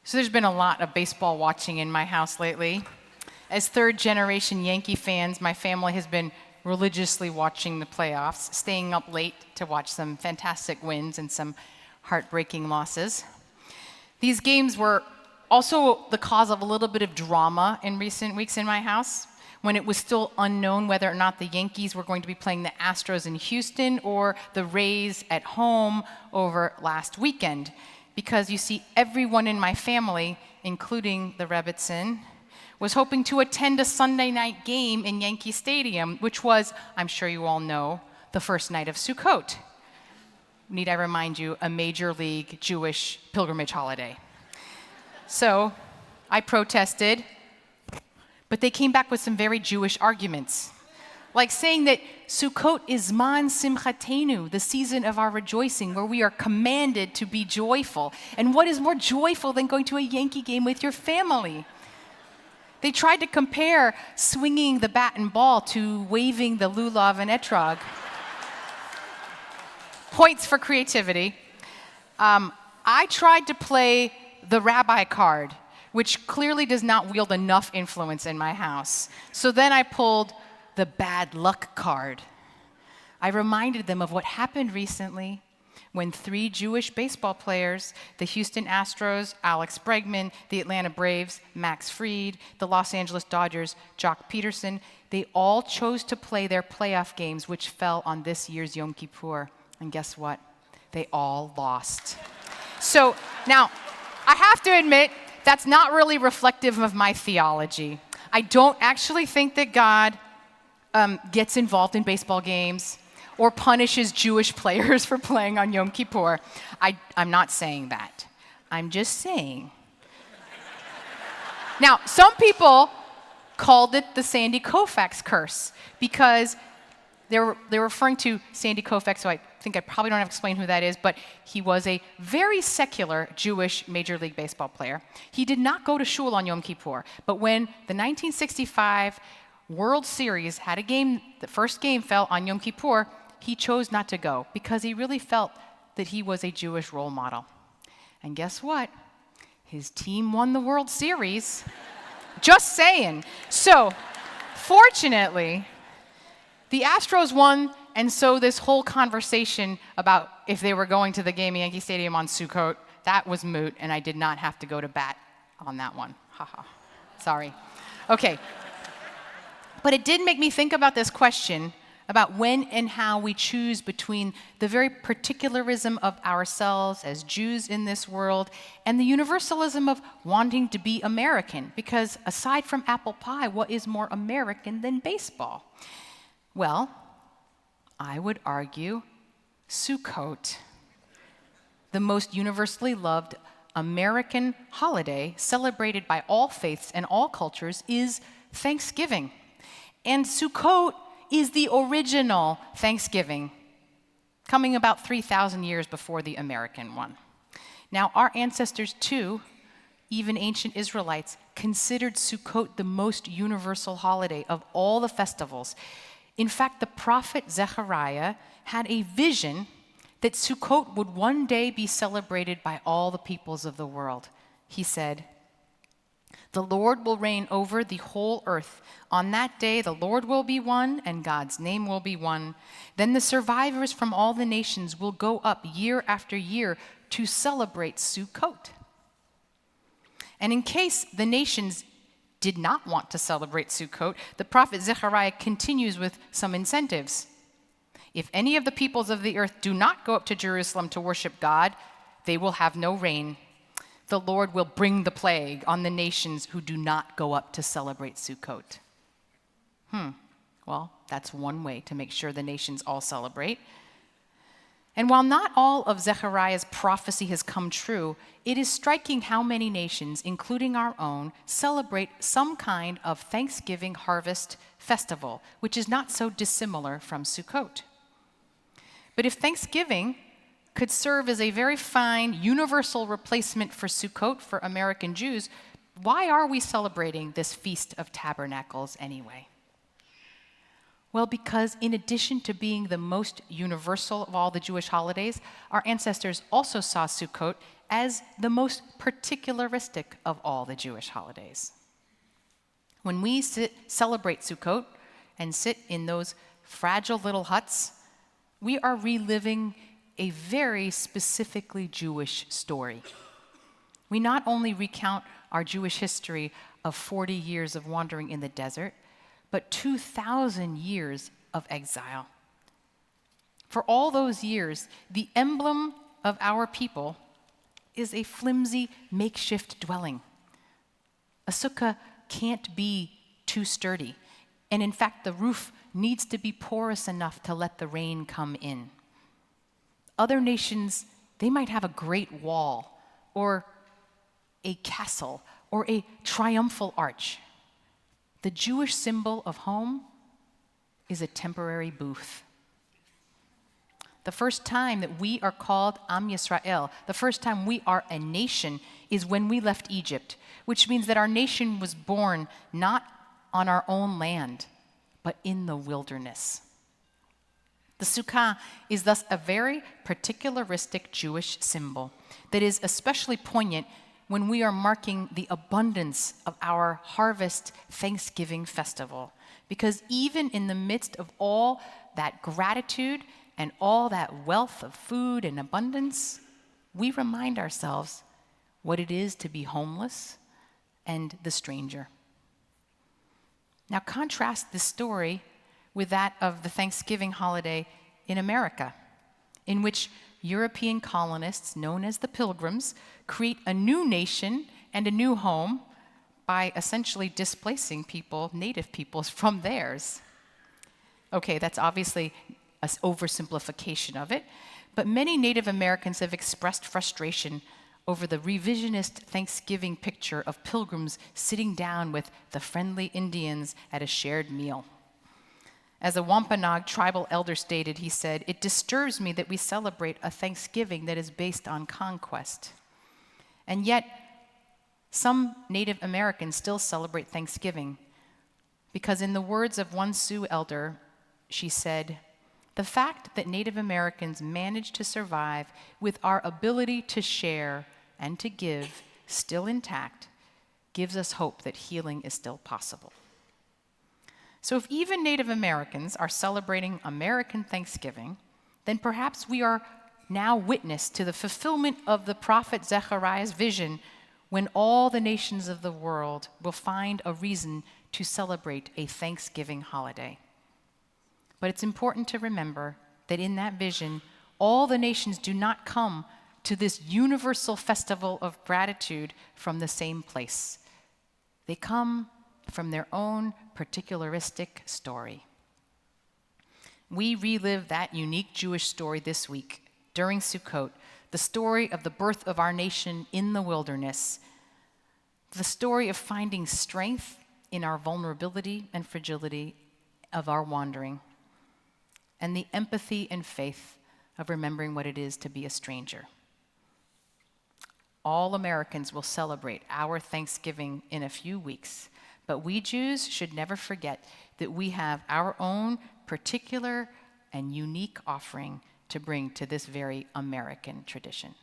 So there's been a lot of baseball watching in my house lately. As third-generation Yankee fans, my family has been religiously watching the playoffs, staying up late to watch some fantastic wins and some heartbreaking losses. These games were also the cause of a little bit of drama in recent weeks in my house, when it was still unknown whether or not the Yankees were going to be playing the Astros in Houston or the Rays at home over last weekend. Because you see, everyone in my family, including the Rebbitzin, was hoping to attend a Sunday night game in Yankee Stadium, which was, I'm sure you all know, the first night of Sukkot. Need I remind you, a major league Jewish pilgrimage holiday. So I protested, but they came back with some very Jewish arguments, like saying that Sukkot is man simchatenu, the season of our rejoicing, where we are commanded to be joyful. And what is more joyful than going to a Yankee game with your family? They tried to compare swinging the bat and ball to waving the lulav and etrog. Points for creativity. I tried to play the Rabbi card, which clearly does not wield enough influence in my house. So then I pulled the bad luck card. I reminded them of what happened recently when 3 Jewish baseball players, the Houston Astros, Alex Bregman, the Atlanta Braves, Max Fried, the Los Angeles Dodgers, Jock Peterson, they all chose to play their playoff games, which fell on this year's Yom Kippur. And guess what? They all lost. So now, I have to admit, that's not really reflective of my theology. I don't actually think that God gets involved in baseball games or punishes Jewish players for playing on Yom Kippur. I'm not saying that. I'm just saying. Now, some people called it the Sandy Koufax curse because they're referring to Sandy Koufax, so I think I probably don't have to explain who that is, but he was a very secular Jewish Major League Baseball player. He did not go to shul on Yom Kippur, but when the 1965 World Series had a game, the first game fell on Yom Kippur, he chose not to go because he really felt that he was a Jewish role model. And guess what? His team won the World Series. Just saying. So, fortunately, the Astros won, and so this whole conversation about if they were going to the game at Yankee Stadium on Sukkot, that was moot, and I did not have to go to bat on that one. Haha. Sorry. Okay. But it did make me think about this question about when and how we choose between the very particularism of ourselves as Jews in this world and the universalism of wanting to be American. Because aside from apple pie, what is more American than baseball? Well, I would argue Sukkot, the most universally loved American holiday celebrated by all faiths and all cultures, is Thanksgiving. And Sukkot is the original Thanksgiving, coming about 3,000 years before the American one. Now, our ancestors too, even ancient Israelites, considered Sukkot the most universal holiday of all the festivals. In fact, the prophet Zechariah had a vision that Sukkot would one day be celebrated by all the peoples of the world. He said, "The Lord will reign over the whole earth. On that day, the Lord will be one, and God's name will be one. Then the survivors from all the nations will go up year after year to celebrate Sukkot." And in case the nations did not want to celebrate Sukkot, the prophet Zechariah continues with some incentives. "If any of the peoples of the earth do not go up to Jerusalem to worship God, they will have no rain. The Lord will bring the plague on the nations who do not go up to celebrate Sukkot." Well, that's one way to make sure the nations all celebrate. And while not all of Zechariah's prophecy has come true, it is striking how many nations, including our own, celebrate some kind of Thanksgiving harvest festival, which is not so dissimilar from Sukkot. But if Thanksgiving could serve as a very fine universal replacement for Sukkot for American Jews, why are we celebrating this Feast of Tabernacles anyway? Well, because in addition to being the most universal of all the Jewish holidays, our ancestors also saw Sukkot as the most particularistic of all the Jewish holidays. When we celebrate Sukkot and sit in those fragile little huts, we are reliving a very specifically Jewish story. We not only recount our Jewish history of 40 years of wandering in the desert, but 2,000 years of exile. For all those years, the emblem of our people is a flimsy makeshift dwelling. A sukkah can't be too sturdy, and in fact, the roof needs to be porous enough to let the rain come in. Other nations, they might have a great wall, or a castle, or a triumphal arch. The Jewish symbol of home is a temporary booth. The first time that we are called Am Yisrael, the first time we are a nation, is when we left Egypt, which means that our nation was born not on our own land, but in the wilderness. The sukkah is thus a very particularistic Jewish symbol that is especially poignant when we are marking the abundance of our harvest Thanksgiving festival. Because even in the midst of all that gratitude and all that wealth of food and abundance, we remind ourselves what it is to be homeless and the stranger. Now contrast this story with that of the Thanksgiving holiday in America, in which European colonists, known as the Pilgrims, create a new nation and a new home by essentially displacing people, native peoples, from theirs. Okay, that's obviously an oversimplification of it, but many Native Americans have expressed frustration over the revisionist Thanksgiving picture of pilgrims sitting down with the friendly Indians at a shared meal. As a Wampanoag tribal elder stated, he said, "It disturbs me that we celebrate a Thanksgiving that is based on conquest." And yet, some Native Americans still celebrate Thanksgiving because, in the words of one Sioux elder, she said, "The fact that Native Americans managed to survive with our ability to share and to give still intact gives us hope that healing is still possible." So if even Native Americans are celebrating American Thanksgiving, then perhaps we are now witness to the fulfillment of the prophet Zechariah's vision when all the nations of the world will find a reason to celebrate a Thanksgiving holiday. But it's important to remember that in that vision, all the nations do not come to this universal festival of gratitude from the same place. They come from their own particularistic story. We relive that unique Jewish story this week during Sukkot, the story of the birth of our nation in the wilderness, the story of finding strength in our vulnerability and fragility of our wandering, and the empathy and faith of remembering what it is to be a stranger. All Americans will celebrate our Thanksgiving in a few weeks, but we Jews should never forget that we have our own particular and unique offering to bring to this very American tradition.